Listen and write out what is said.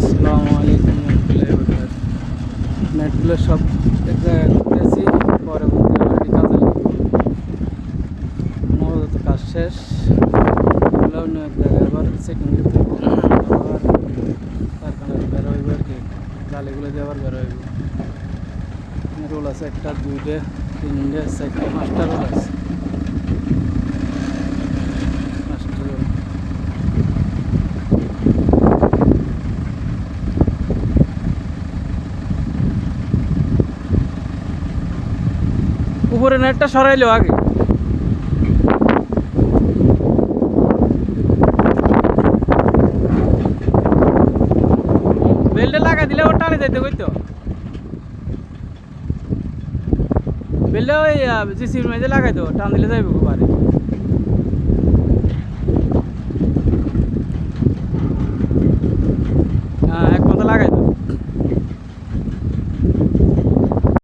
আসসালামু আলাইকুম রহমতুল্লাহি ওয়া বারাকাতুহু। নেটগুলো সব এক জায়গায় করতেছি, পরবর্তী অলরেডি কাজে লাগবো। আপাতত কাজ শেষ, এগুলো অন্য এক জায়গায় আবার সেটিং দিতে হবে। আবার কারখানায় বের হইব আর কি, জালিগুলো দিয়ে আবার বের হইব। রোল আছে একটা, দুইটা, তিনটে, চারটে, পাঁচটা রোল আছে। পাঁচটা রোল উপরে নেটটা সরাইলো আগে। বেল্টে লাগাই দিলে ওর টানে যাইতে কইতো। বেল্টে ওই জিসির মেঝে লাগাই তো, টান দিলে যাইব পারে। হ্যাঁ, এক কথা লাগাই তো।